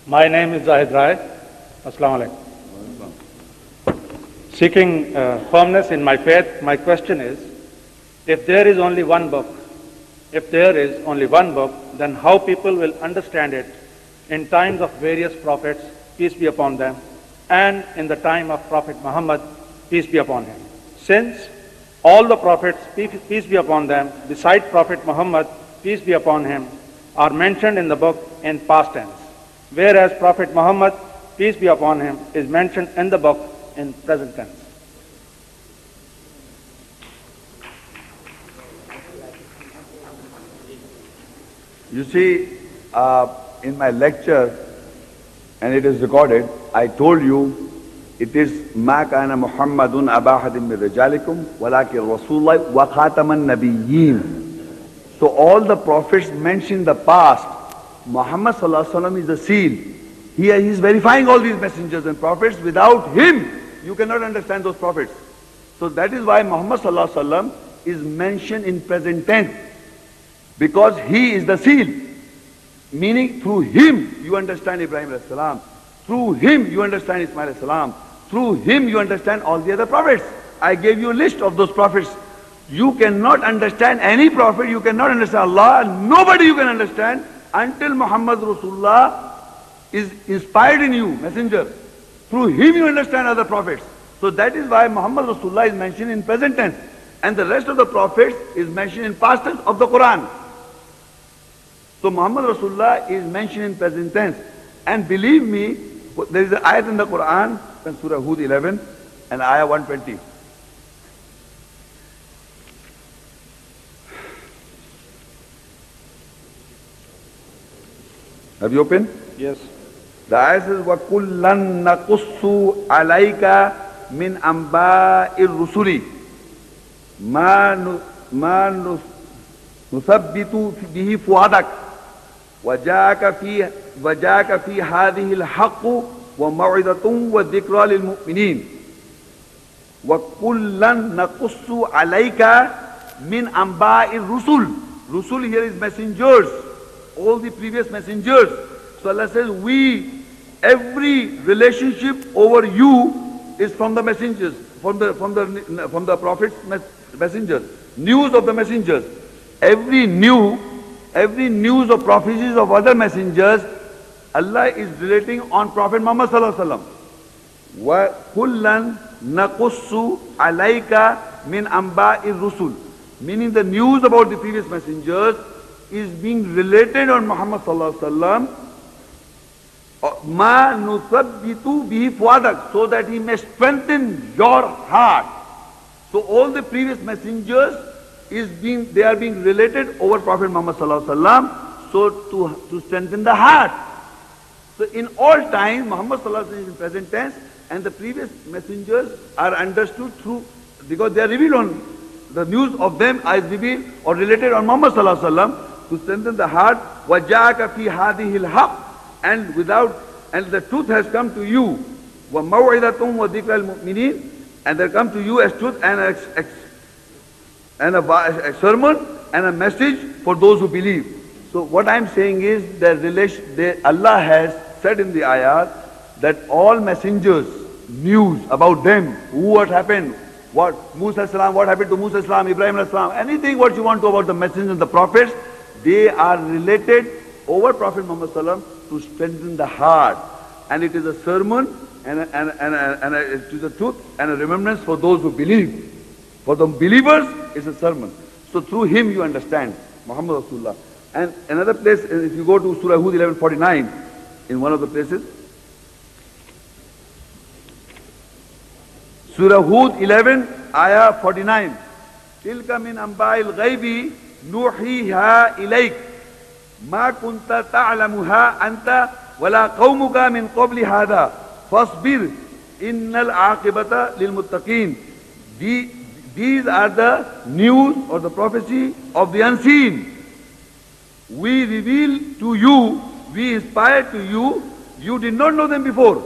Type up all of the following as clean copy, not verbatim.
My name is Zahid Rai. Assalamu alaikum. Seeking firmness in my faith, my question is, if there is only one book, then how people will understand it in times of various prophets, peace be upon them, and in the time of Prophet Muhammad, peace be upon him. Since all the prophets, peace be upon them, beside Prophet Muhammad, peace be upon him, are mentioned in the book in past tense, whereas Prophet Muhammad, peace be upon him, is mentioned in the book in present tense. You see, in my lecture, and it is recorded, I told you it is ما كان محمد أبا أحد من رجالكم ولكن رسول الله وخاتم النبيين. So all the prophets mentioned in the past, Muhammad sallallahu alaihi wasallam is the seal. He is verifying all these messengers and prophets. Without him, you cannot understand those prophets. So that is why Muhammad sallallahu alaihi wasallam is mentioned in present tense, because he is the seal. Meaning through him you understand Ibrahim alayhi salam. Through him you understand Ismail alayhi salam. Through him you understand all the other prophets. I gave you a list of those prophets. You cannot understand any prophet, you cannot understand Allah, nobody you can understand until Muhammad Rasulullah is inspired in you, messenger. Through him you understand other prophets. So that is why Muhammad Rasulullah is mentioned in present tense, and the rest of the prophets is mentioned in past tense of the Quran. So Muhammad Rasulullah is mentioned in present tense. And believe me, there is an ayat in the Quran, in Surah Hud 11 and ayah 120. Have you opened? Yes. The ayah says, وَكُلًّا نَقُصُّ عَلَيْكَ مِنْ أَنْبَاءِ الرُّسُلِ مَا نُثَبِّتُ بِهِ فُؤَادَكَ وجاءك في هذه الحق وموعظة وذكرى للمؤمنين وكلا نقص عليك من أنباء الرسل. Rusul here is messengers, all the previous messengers. So Allah says, every relationship over you is from the messengers, from the prophets, messengers, news of the messengers. Every news of prophecies of other messengers, Allah is relating on Prophet Muhammad sallallahu alaihi wasallam. Wa kullan naqussu alayka min anba'ir rusul. Meaning the news about the previous messengers is being related on Muhammad sallallahu alaihi wasallam. Ma nusabbitu bihi fuadak, so that he may strengthen your heart. So all the previous messengers they are being related over Prophet Muhammad sallallahu alaihi wasallam, so to strengthen the heart. So in all times, Muhammad sallallahu alaihi wasallam is in present tense, and the previous messengers are understood through, because they are revealed on, the news of them is revealed or related on Muhammad sallallahu alaihi wasallam to strengthen the heart. وَجَاءَكَ فِي هَذِهِ الْحَقِّ, and the truth has come to you. وَمَوْعِظَةٌ وَذِكْرَى الْمُؤْمِنِينَ, and there come to you as truth and a sermon and a message for those who believe. So what I'm saying is that Allah has said in the ayat that all messengers, news about them, what happened, what happened to Musa salam, Ibrahim salam, anything what you want to about the messengers and the prophets, they are related over Prophet Muhammad sallam to strengthen the heart. And it is a sermon and it is a truth and a remembrance for those who believe. For the believers, it's a sermon. So through him you understand Muhammad Rasulullah. And another place, if you go to Surah Hud 11:49, in one of the places, Surah Hud 11, ayah 49. تِلْكَ مِنْ أَنْبَاءِ الْغَيْبِ نُوحِيهَا إِلَيْكَ مَا كُنْتَ تَعْلَمُهَا أَنْتَ وَلَا قَوْمُكَ مِنْ قَبْلِ هَذَا فَاصْبِرْ إِنَّ الْعَاقِبَةَ لِلْمُتَّقِينَ. These are the news or the prophecy of the unseen. We reveal to you, we inspire to you, you did not know them before,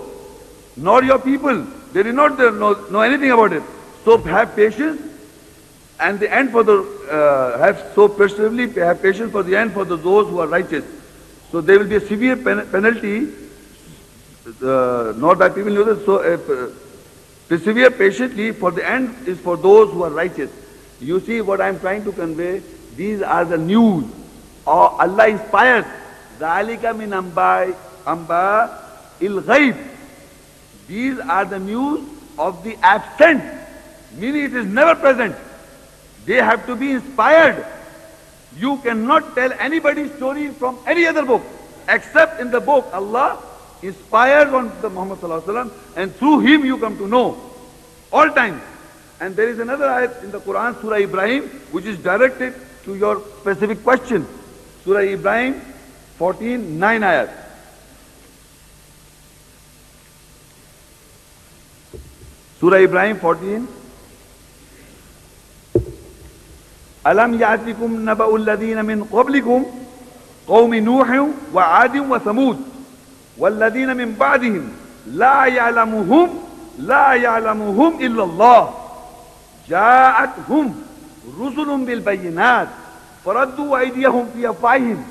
nor your people. They did not know anything about it. So have patience, and the end for the, have patience for the end for those who are righteous. So there will be a severe penalty. not by people knew this. So persevere patiently, for the end is for those who are righteous. You see what I am trying to convey? These are the news. Or Allah inspires. ذَلِكَ مِنْ أَنْبَاءِ الْغَيْبِ. These are the news of the absent, meaning it is never present. They have to be inspired. You cannot tell anybody's story from any other book, except in the book Allah inspires on the Muhammad Sallallahu Alaihi Wasallam, and through him you come to know all times. And there is another ayat in the Quran, Surah Ibrahim, which is directed to your specific question. Surah Ibrahim 14, 9 ayat. Surah Ibrahim 14. أَلَمْ يَأْتِكُمْ نَبَأُ الَّذِينَ مِنْ قَبْلِكُمْ قَوْمِ نُوحٍ وَعَادٍ وَثَمُودٍ وَالَّذِينَ مِنْ بَعْدِهِمْ لَا يَعْلَمُهُمْ إِلَّا اللَّهُ جَاءَتْهُمْ رُسُلٌ بِالْبَيِّنَاتِ فَرَدُّوا أَيْدِيَهُمْ فِي أَفْوَاهِهِمْ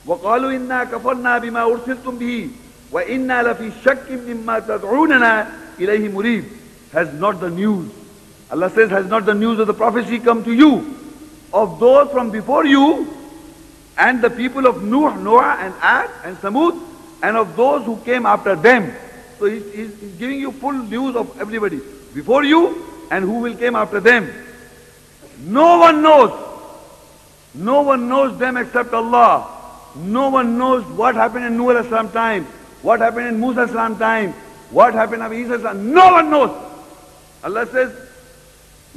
وَقَالُوا إِنَّا كَفَرْنَا بِمَا أُرْسِلْتُمْ بِهِ وَإِنَّا لَفِي شَكٍّ مِّمَّا تَدْعُونَنَا إِلَيْهِ مُرِيبٍ. Has not the news, Allah says, has not the news of the prophecy come to you of those from before you and the people of Noah and Ad and Samud, and of those who came after them? So he's giving you full news of everybody before you and who will came after them. No one knows them except Allah. No one knows what happened in Nuh alayhi salam time, what happened in Musa alayhi salam time, what happened in Isa alayhi salam. No one knows. Allah says,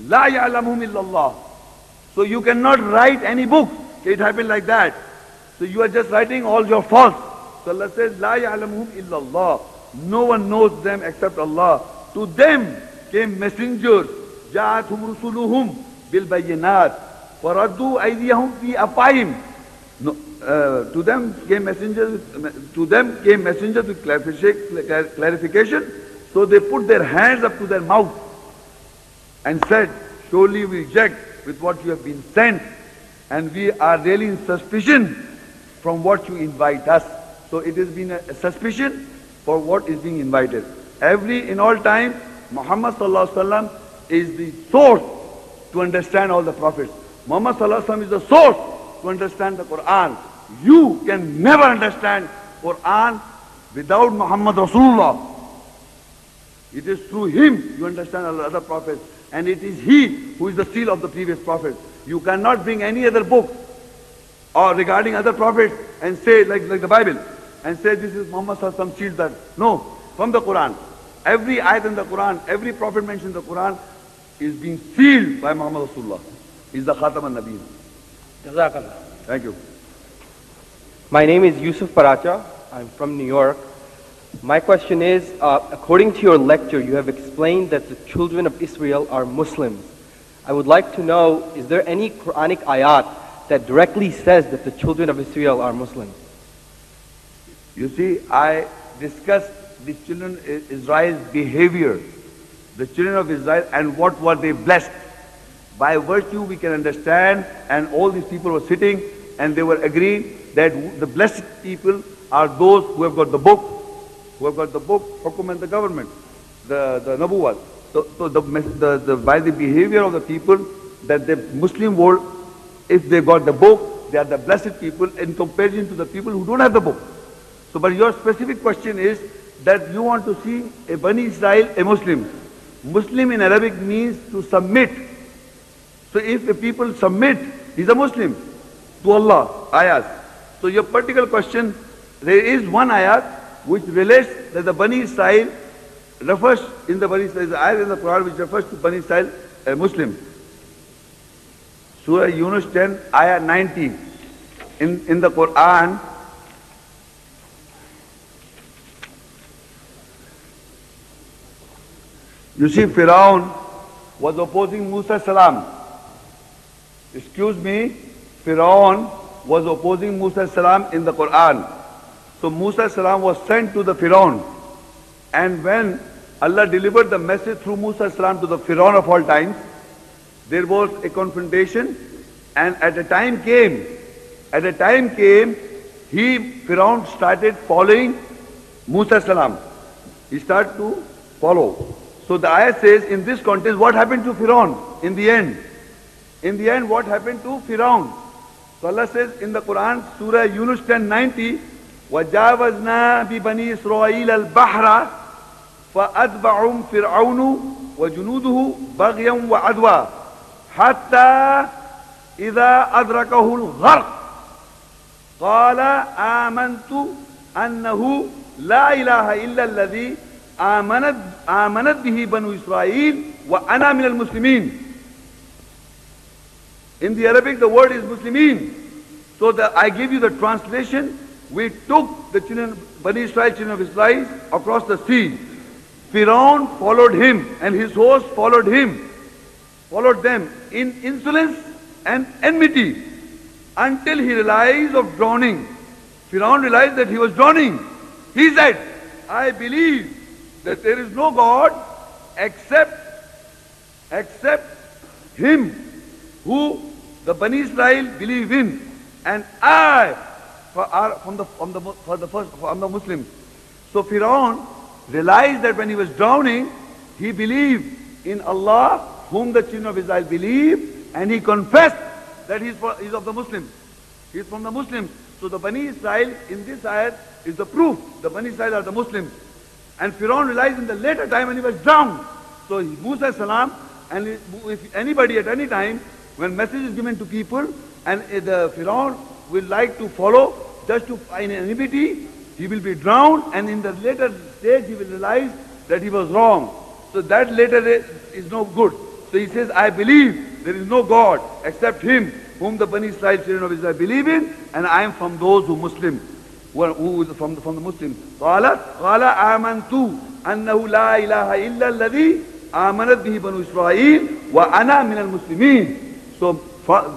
La ya'lamuhum illallah. So you cannot write any book. It happened like that. So you are just writing all your faults. So Allah says, La ya'lamuhum illallah. No one knows them except Allah. To them came messengers. Ja'athum rusuluhum bil bayyinat. Faraddu aydiyahum fi afahim. No, to them came messengers with clarification. So they put their hands up to their mouth and said, surely we reject with what you have been sent, and we are really in suspicion from what you invite us. So it has been a suspicion for what is being invited. In all time, Muhammad Sallallahu Alaihi Wasallam is the source to understand all the prophets. Muhammad Sallallahu Alaihi Wasallam is the source to understand the Quran. You can never understand Quran without Muhammad Rasulullah. It is through him you understand all the other prophets. And it is he who is the seal of the previous prophets. You cannot bring any other book or regarding other prophets and say, like the Bible, and say this is Muhammad Sallallahu Alaihi Wasallam sealed that. No, from the Quran. Every ayat in the Quran, every prophet mentioned in the Quran is being sealed by Muhammad Rasulullah. He is the Khatam al-Nabiyyin. Jazakallah. Thank you. My name is Yusuf Paracha. I'm from New York. My question is, according to your lecture, you have explained that the children of Israel are Muslims. I would like to know, is there any Quranic ayat that directly says that the children of Israel are Muslims? You see, I discussed the children of Israel's behavior, the children of Israel, and what were they blessed. By virtue we can understand, and all these people were sitting and they were agreeing that the blessed people are those who have got the book, Hukum and the government, the Nabuwat. So by the behavior of the people, that the Muslim world, if they got the book, they are the blessed people in comparison to the people who don't have the book. So, but your specific question is that you want to see a Bani Israel, a Muslim. Muslim in Arabic means to submit. So if a people submit, he's a Muslim to Allah, ayat. So your particular question, there is one ayat which relates that the Bani Israel refers in the Bani Israel, ayat in the Quran which refers to Bani Israel, a Muslim. Surah Yunus 10, ayat 90. In the Quran, you see Firaun was opposing Musa salam. Excuse me, Firaun was opposing Musa salam in the Quran. So Musa salam was sent to the Firaun. And when Allah delivered the message through Musa salam to the Firaun of all times, there was a confrontation, and at a time came, Firaun started following Musa salam. He started to follow. So the ayah says in this context, what happened to Firaun in the end? In the end, what happened to Firaun? So Allah says in the Quran, Surah Yunus 10:90, وَجَاوَزْنَا بِبَنِي إِسْرَائِيلَ الْبَحْرَ فَأَتْبَعُهُمْ فِرْعَوْنُ وَجُنُودُهُ بَغْيًا وَعَدْوًا حَتَّى إِذَا أَدْرَكَهُ الْغَرْقُ قَالَ آمَنْتُ أَنَّهُ لَا إِلَهَ إِلَّا الَّذِي آمنت به بنو إسرائيل وأنا من المسلمين. In the Arabic, the word is Muslimin. So I give you the translation. We took the children, Bani Israel, children of Israel, across the sea. Firaun followed him, and his host followed him, followed them in insolence and enmity, until he realized of drowning. Firaun realized that he was drowning. He said, I believe that there is no God except him who the Bani Israel believe in, and I from the Muslims. So Firaun realized that when he was drowning, he believed in Allah, whom the children of Israel believe, and he confessed that he's of the Muslims. He's from the Muslims. So the Bani Israel in this ayat is the proof. The Bani Israel are the Muslims. And Firaun realized in the later time when he was drowned. So Musa salam, and if anybody at any time, when message is given to people, and the Firaun will like to follow, just to find enmity, he will be drowned, and in the later stage he will realize that he was wrong. So that later is no good. So he says, I believe there is no God except him whom the Bani Israel, children of Israel, believe in, and I am from those who Muslim. Who is from the Muslims. قال آمنت أنه لا إله إلا الذي آمنت به بنو إسرائيل وأنا من المسلمين. So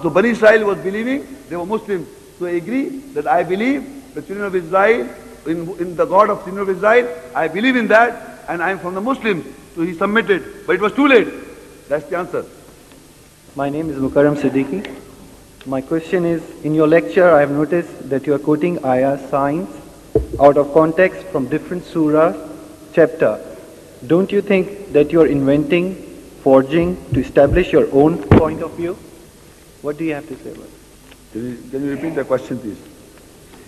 Bani Israel was believing, they were Muslims. So I agree that I believe the children of Israel, in the God of children of Israel, I believe in that, and I am from the Muslims. So he submitted, but it was too late. That's the answer. My name is Mukarram Siddiqui. My question is, in your lecture I have noticed that you are quoting ayah signs out of context from different surah chapter. Don't you think that you are inventing, forging to establish your own point of view? What do you have to say about it? Can you repeat the question, please?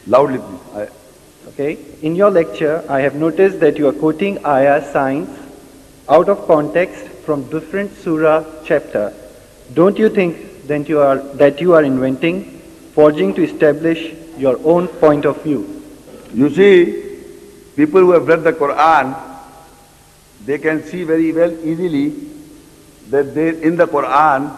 Loudly, please. Okay. In your lecture I have noticed that you are quoting ayah signs out of context from different surah chapter. Don't you think that you are inventing, forging to establish your own point of view? You see, people who have read the Quran, they can see very well easily that in the Quran,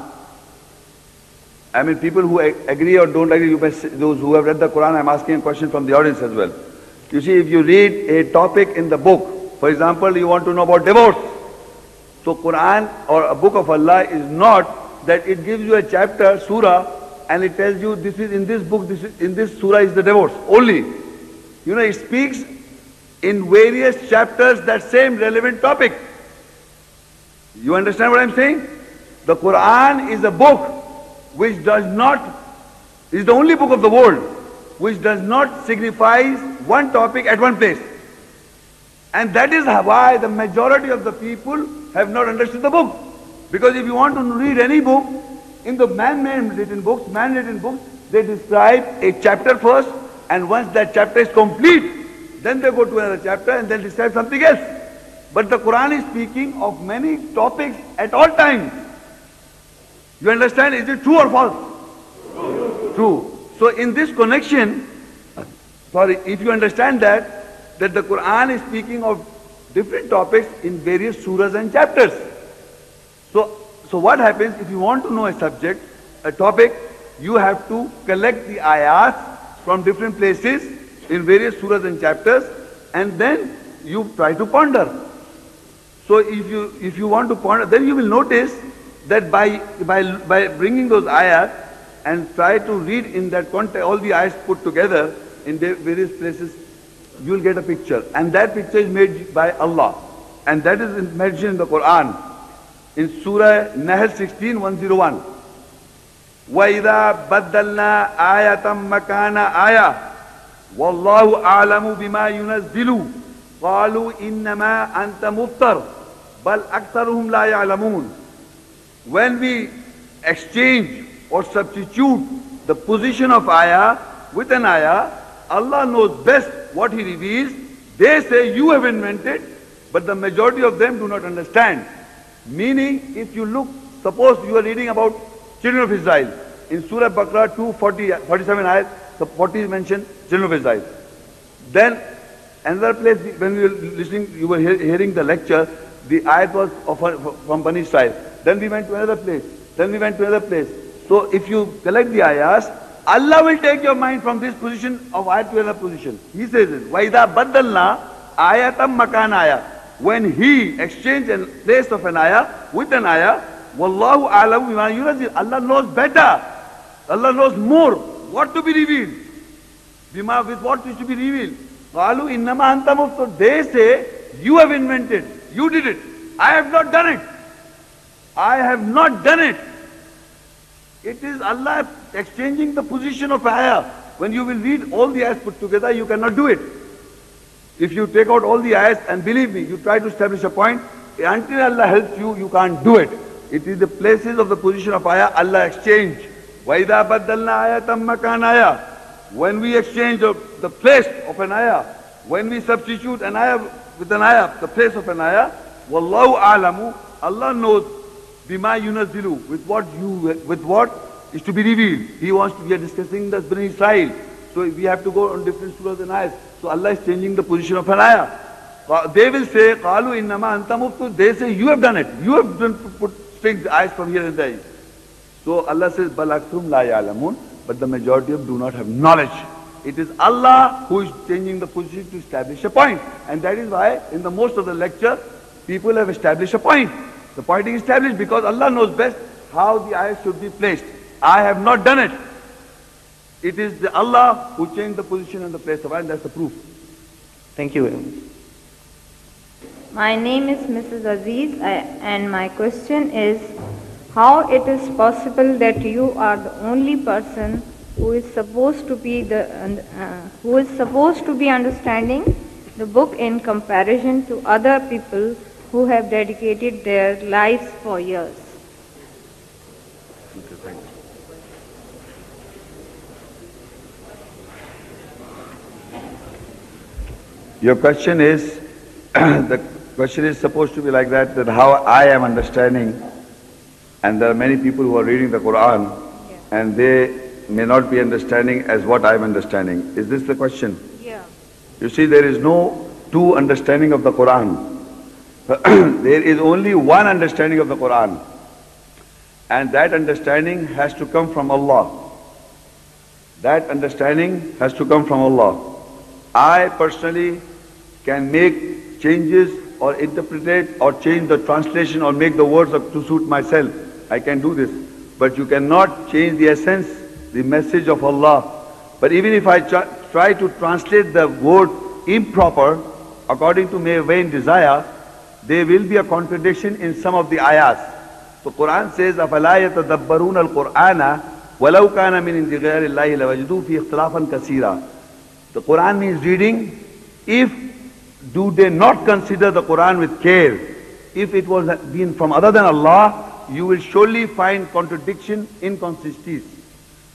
I mean people who agree or don't agree, those who have read the Quran, I'm asking a question from the audience as well. You see, if you read a topic in the book, for example, you want to know about divorce, so Quran or a book of Allah is not that it gives you a chapter, surah, and it tells you this is in this book, in this surah is the divorce only. You know, it speaks in various chapters that same relevant topic. You understand what I'm saying? The Quran is a book which does not, is the only book of the world which does not signify one topic at one place. And that is why the majority of the people have not understood the book. Because if you want to read any book, in the man-made written books, they describe a chapter first, and once that chapter is complete, then they go to another chapter and then describe something else. But the Quran is speaking of many topics at all times. You understand? Is it true or false? True. So in this connection, if you understand that the Quran is speaking of different topics in various surahs and chapters. So what happens if you want to know a subject, a topic, you have to collect the ayahs from different places in various surahs and chapters, and then you try to ponder. So if you want to ponder, then you will notice that by bringing those ayahs and try to read in that context, all the ayahs put together in various places, you will get a picture. And that picture is made by Allah. And that is mentioned in the Quran. In Surah Nahl 16:101. وَإِذَا بَدَّلْنَا آيَةً مَكَانَ آيَةً وَاللَّهُ أَعْلَمُ بِمَا يُنَزِّلُ قالوا إنما أنت مفتر بل أكثرهم لا يعلمون. When we exchange or substitute the position of ayah with an ayah, Allah knows best what He reveals. They say you have invented, but the majority of them do not understand. Meaning, if you look, suppose you are reading about children of Israel. In Surah Baqarah 47 ayat, the 40 mentioned children of Israel. Then another place, when we were listening, you were hearing the lecture, the ayat was from Bani Israel. Then we went to another place. Then we went to another place. So if you collect the ayahs, Allah will take your mind from this position of ayat to another position. He says it. وَإِذَا بَدَّلْنَا آيَةً مَكَانَ آيَةٍ. When He exchanged a place of an ayah with an ayah, وَاللَّهُ أَعْلَمُ بِمَا يُنَزِّلُ. Allah knows better. Allah knows more what to be revealed. Bima, with what is to be revealed. قَالُوا إِنَّمَا أَنْتَ مُفْتَرٍ. They say, you have invented. You did it. I have not done it. I have not done it. It is Allah exchanging the position of ayah. When you will read all the ayahs put together, you cannot do it. If you take out all the ayahs, and believe me, you try to establish a point, until Allah helps you, you can't do it. It is the places of the position of ayah, Allah exchange. وَإِذَا بَدَّلْنَا آيَةً مَكَانَ آيَةٍ. When we exchange the place of an ayah, when we substitute an ayah with an ayah, the place of an ayah, وَاللَّهُ أَعْلَمُ. Allah knows bima yunazzilu, with what is to be revealed. He wants to, we are discussing the Bani Israel. So we have to go on different surahs and ayahs. So Allah is changing the position of an ayah. They will say, قَالُوا إِنَّمَا أَنْتَ مُفْتَرٍ. They say, you have done it. You have done put strings the eyes from here and there. So Allah says, بَلْ أَكْثَرُهُمْ لَا يَعْلَمُونَ. But the majority of them do not have knowledge. It is Allah who is changing the position to establish a point. And that is why in the most of the lecture, people have established a point. The point is established because Allah knows best how the ayah should be placed. I have not done it. It is the Allah who changed the position and the place of ayah, and that's the proof. Thank you. My name is Mrs. Aziz, and my question is, how it is possible that you are the only person who is supposed to be understanding the book in comparison to other people who have dedicated their lives for years? Your question is, the question is supposed to be like that how I am understanding, and there are many people who are reading the Quran, and they may not be understanding as what I am understanding. Is this the question? Yeah. You see, there is no two understanding of the Quran. There is only one understanding of the Quran, and that understanding has to come from Allah. That understanding has to come from Allah. I personally can make changes or interpret or change the translation or make the words to suit myself. I can do this. But you cannot change the essence, the message of Allah. But even if I try to translate the word improper, according to my vain desire, there will be a contradiction in some of the ayahs. So Quran says, أَفَلَا يَتَدَبَّرُونَ الْقُرْآنَ وَلَوْ كَانَ مِنْ عِنْدِ غَيْرِ اللَّهِ لَوَجَدُوا فِيهِ اخْتِلَافًا كَثِيرًا. The Quran means reading. Do they not consider the Quran with care? If it was been from other than Allah, you will surely find contradiction, inconsistencies.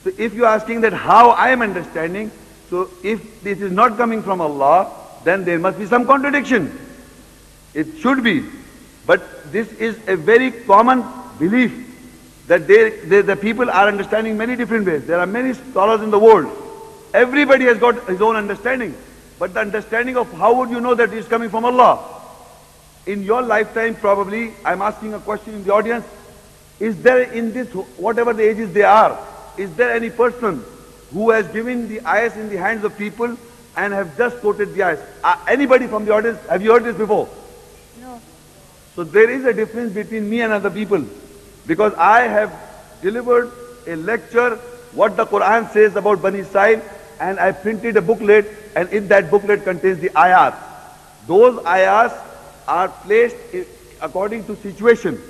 So if you are asking that how I am understanding, so if this is not coming from Allah, then there must be some contradiction. It should be. But this is a very common belief that the people are understanding many different ways. There are many scholars in the world. Everybody has got his own understanding. But the understanding of how would you know that it is coming from Allah? In your lifetime, probably, I'm asking a question in the audience, is there in this, whatever the ages they are, is there any person who has given the ayahs in the hands of people and have just quoted the ayahs? Anybody from the audience, have you heard this before? No. So there is a difference between me and other people. Because I have delivered a lecture, what the Quran says about Bani Israel, and I printed a booklet, and in that booklet contains the ayat. Those ayats are placed according to situation,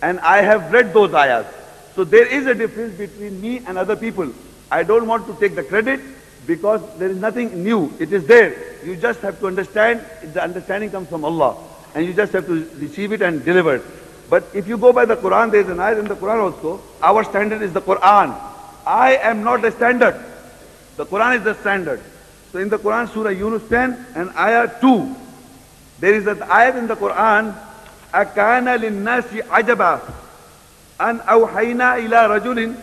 and I have read those ayats. So there is a difference between me and other people. I don't want to take the credit, because there is nothing new. It is there. You just have to understand. The understanding comes from Allah. And you just have to receive it and deliver it. But if you go by the Quran, there is an ayat in the Quran also. Our standard is the Quran. I am not the standard. The Quran is the standard. So in the Quran, Surah Yunus 10 and Ayah 2, there is an ayat in the Quran, أَكَانَ لِلنَّاسِ عَجَبًا أَنْ أَوْحَيْنَا إِلَىٰ رَجُلٍ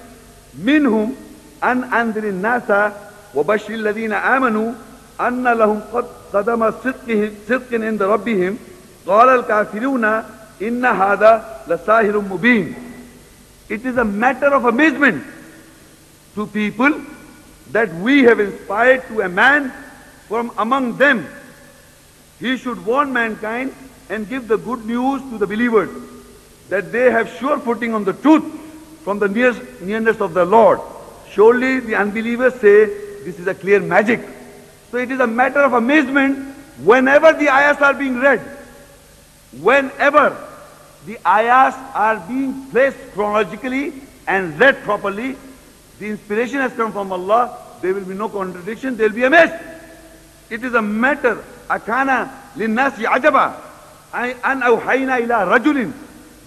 مِّنْهُمْ أَنْ أَنذِرِ النَّاسَ وَبَشِّرِ الَّذِينَ آمَنُوا أَنَّ لَهُمْ قَدَمَ صِدْقٍ عِندَ رَبِّهِمْ قَالَ الْكَافِرُونَ إِنَّ هَذَا لَسَاحِرٌ مُبِينٌ. It is a matter of amazement to people that we have inspired to a man from among them. He should warn mankind and give the good news to the believers that they have sure footing on the truth from the nearness of the Lord. Surely the unbelievers say this is a clear magic. So it is a matter of amazement whenever the ayahs are being read. Whenever the ayahs are being placed chronologically and read properly, the inspiration has come from Allah, there will be no contradiction, they will be amazed. It is a matter, akana linnasi ajaba, an awhayna ila rajulin,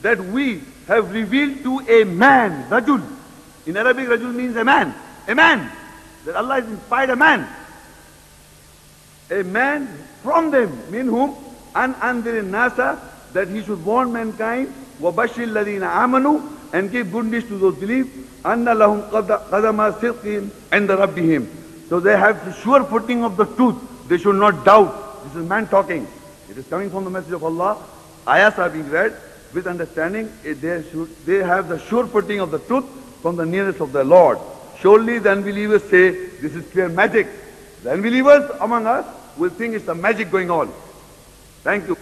that we have revealed to a man, rajul. In Arabic, rajul means a man, that Allah has inspired a man from them, minhum, an andir nasa, that he should warn mankind, وَبَشِّرِ الَّذِينَ آمَنُوا, and give good news to those believe, أَنَّ لَهُمْ قَدَمَ صِدْقٍ عِنْدَ رَبِّهِمْ. So they have the sure footing of the truth. They should not doubt. This is man talking. It is coming from the message of Allah. Ayahs are being read with understanding. They have the sure footing of the truth from the nearness of the Lord. Surely the unbelievers say, this is clear magic. The unbelievers among us will think it's a magic going on. Thank you.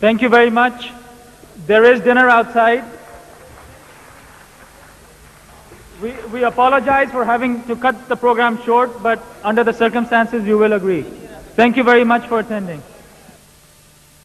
Thank you very much. There is dinner outside. We apologize for having to cut the program short, but under the circumstances, you will agree. Thank you very much for attending.